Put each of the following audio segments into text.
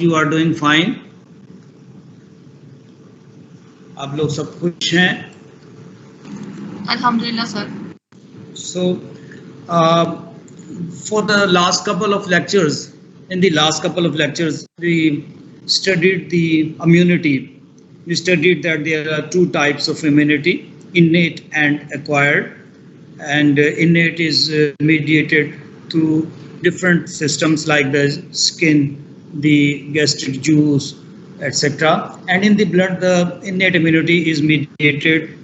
you are doing fine. आप लोग सब खुश हैं? Alhamdulillah, sir. So, for the last couple of lectures, we studied the immunity. We studied that there are two types of immunity: innate and acquired. And innate is mediated through different systems like the skin, the gastric juice, etc. And in the blood, the innate immunity is mediated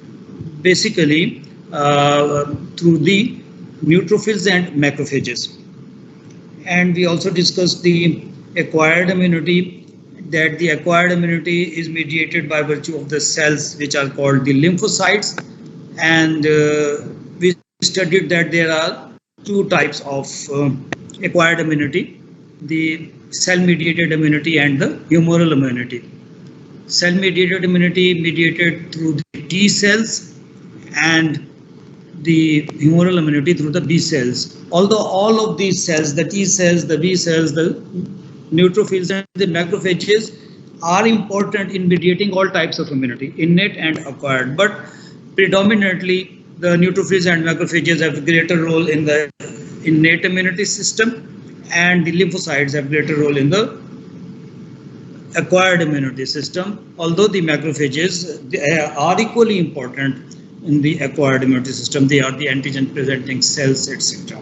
basically through the neutrophils and macrophages. And we also discussed the acquired immunity, that the acquired immunity is mediated by virtue of the cells which are called the lymphocytes. And we studied that there are two types of acquired immunity: the cell-mediated immunity and the humoral immunity. Cell-mediated immunity mediated through the T cells, and the humoral immunity through the B cells. Although all of these cells, the T cells, the B cells, the neutrophils and the macrophages, are important in mediating all types of immunity, innate and acquired. But predominantly, the neutrophils and macrophages have a greater role in the innate immunity system, and the lymphocytes have greater role in the acquired immunity system. Although the macrophages are equally important in the acquired immunity system, they are the antigen-presenting cells, etc.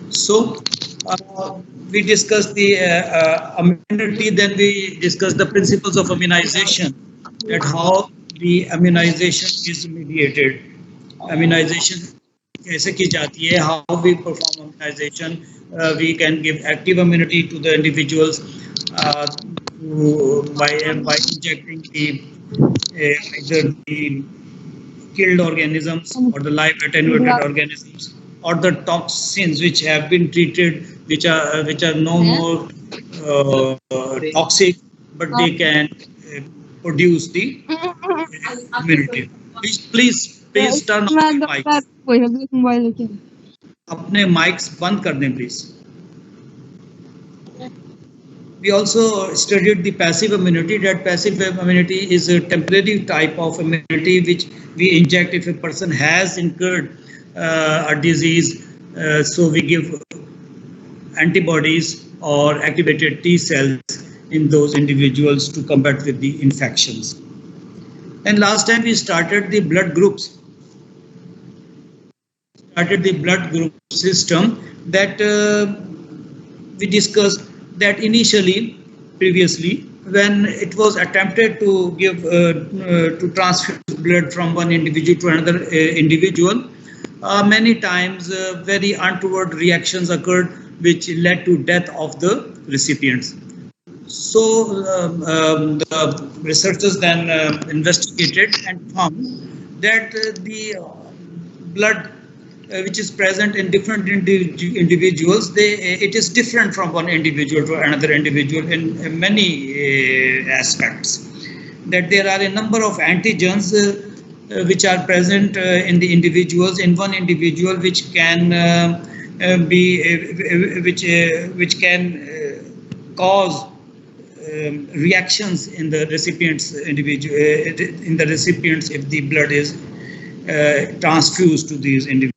So we discussed the immunity, then we discussed the principles of immunization, that how the immunization is mediated. Immunization kaise ki jati hai, how we perform immunization. We can give active immunity to the individuals by injecting either the killed organisms or the live attenuated organisms, or the toxins which have been treated, which are no more toxic, but they can produce the immunity. Please turn off the mics. अपने mics बंद कर दें, please. We also studied the passive immunity. That passive immunity is a temporary type of immunity which we inject if a person has incurred a disease. So we give antibodies or activated T cells in those individuals to combat with the infections. And last time we started the blood groups. System that we discussed that initially, previously, when it was attempted to give to transfuse blood from one individual to another individual, many times very untoward reactions occurred which led to death of the recipients. So the researchers then investigated and found that the blood which is present in different individuals, it is different from one individual to another individual in many aspects. That there are a number of antigens which are present in the individuals, in one individual, which can which can cause reactions in the recipient's individual in the recipients if the blood is transfused to these individuals.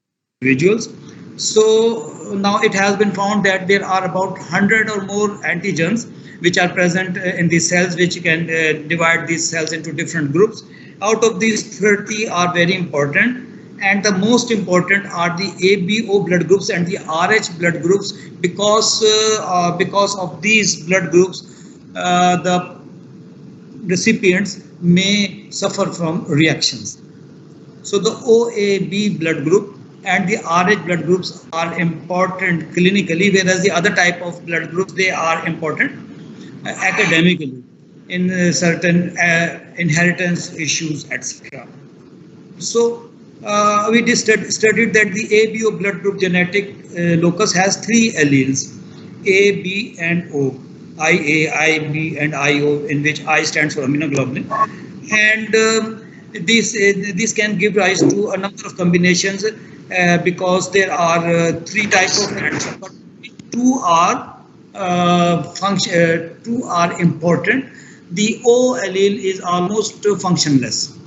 So now it has been found that there are about 100 or more antigens which are present in the cells, which can divide these cells into different groups. Out of these, 30 are very important, and the most important are the ABO blood groups and the RH blood groups, because of these blood groups the recipients may suffer from reactions. So the OAB blood group and the RH blood groups are important clinically, whereas the other type of blood groups, they are important academically in certain inheritance issues, etc. So we studied that the ABO blood group genetic locus has 3 alleles, A, B and O, IA, IB and IO, in which I stands for immunoglobulin. And this can give rise to a number of combinations because there are 3 types of cancer, but 2 are two are important. The O allele is almost functionless,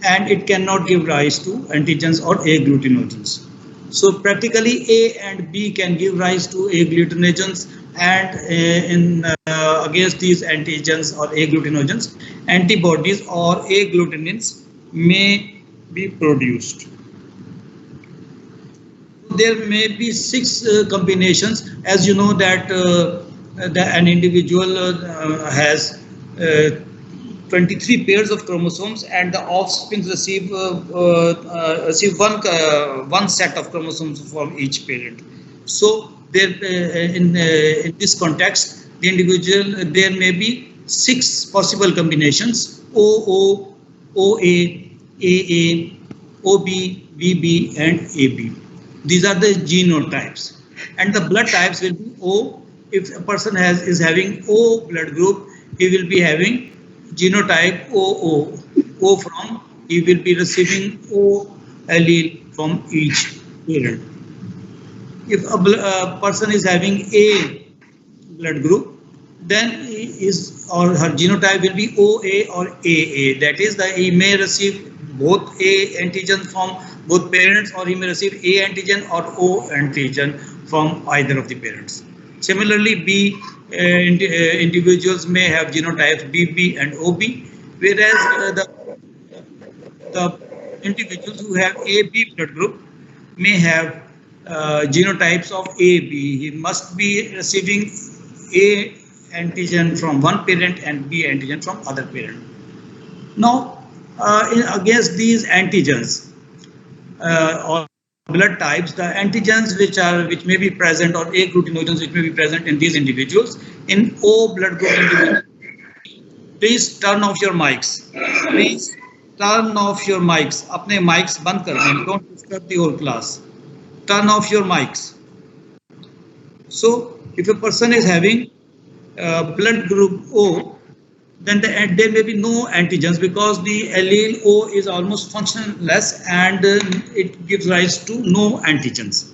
and it cannot give rise to antigens or agglutinogens. So practically A and B can give rise to agglutinogens, and in against these antigens or agglutinogens, antibodies or agglutinins may be produced. There may be six combinations. As you know that an individual has 23 pairs of chromosomes, and the offspring receive one set of chromosomes from each parent. So there in this context, the individual there may be six possible combinations: OO, OA, AA, OB, BB, and AB. These are the genotypes, and the blood types will be O. If a person is having O blood group, he will be having genotype OO. O from, he will be receiving O allele from each parent. If a person is having A blood group, then his or her genotype will be OA or AA. That is, that he may receive both A antigen from both parents, or he may receive A antigen or O antigen from either of the parents. Similarly, B individuals may have genotypes BB and OB, whereas the individuals who have AB blood group may have genotypes of AB. He must be receiving A antigen from one parent and B antigen from other parent. Now, against these antigens or blood types, the antigens which may be present, or agglutinogens which may be present in these individuals, in O blood group individuals, please turn off your mics. Please turn off your mics. अपने mics बंद कर दें. Don't disturb the whole class. Turn off your mics. So, if a person is having blood group O, then there may be no antigens, because the allele O is almost functionless, and it gives rise to no antigens.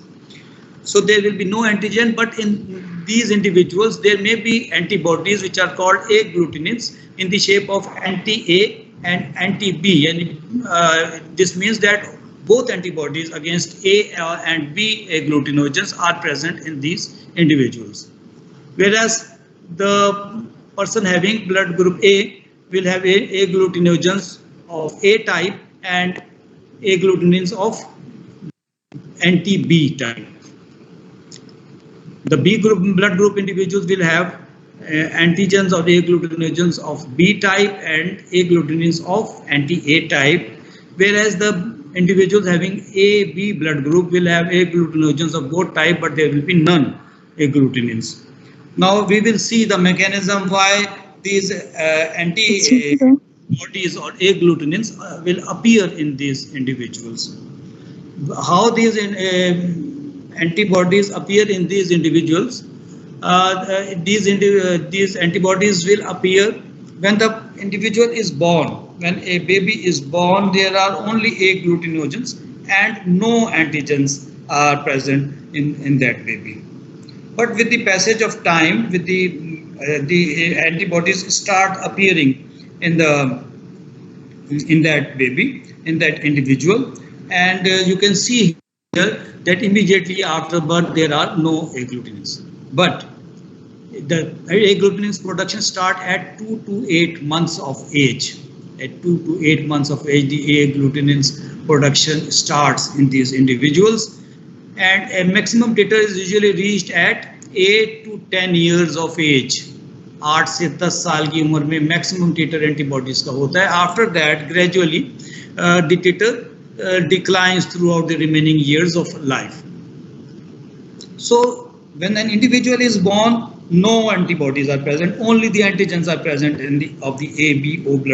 So there will be no antigen, but in these individuals there may be antibodies which are called agglutinins in the shape of anti-A and anti-B, and this means that both antibodies against A and B agglutinogens are present in these individuals. Whereas the person having blood group A will have agglutinogens of A type and agglutinins of anti-B type. The B group blood group individuals will have antigens or agglutinogens of B type and agglutinins of anti-A type, whereas the individuals having AB blood group will have agglutinogens of both type, but there will be none agglutinin. Now we will see the mechanism why these antibodies or agglutinins will appear in these individuals. How these antibodies appear in these individuals? These antibodies will appear when the individual is born. When a baby is born, there are only agglutinogens and no antigens are present in that baby. But with the passage of time, with the antibodies start appearing in that baby, in that individual, and you can see here that immediately after birth there are no agglutinins. But the agglutinins production start at 2 to 8 months of age. At 2 to 8 months of age, the agglutinins production starts in these individuals, and a maximum titer is usually reached at 8 to 10 years of age. 8 से 10 साल की उम्र में maximum titer antibodies का होता है. After that, gradually the titer declines throughout the remaining years of life. So when an individual is born, no antibodies are present, only the antigens are present of the A, B, O blood.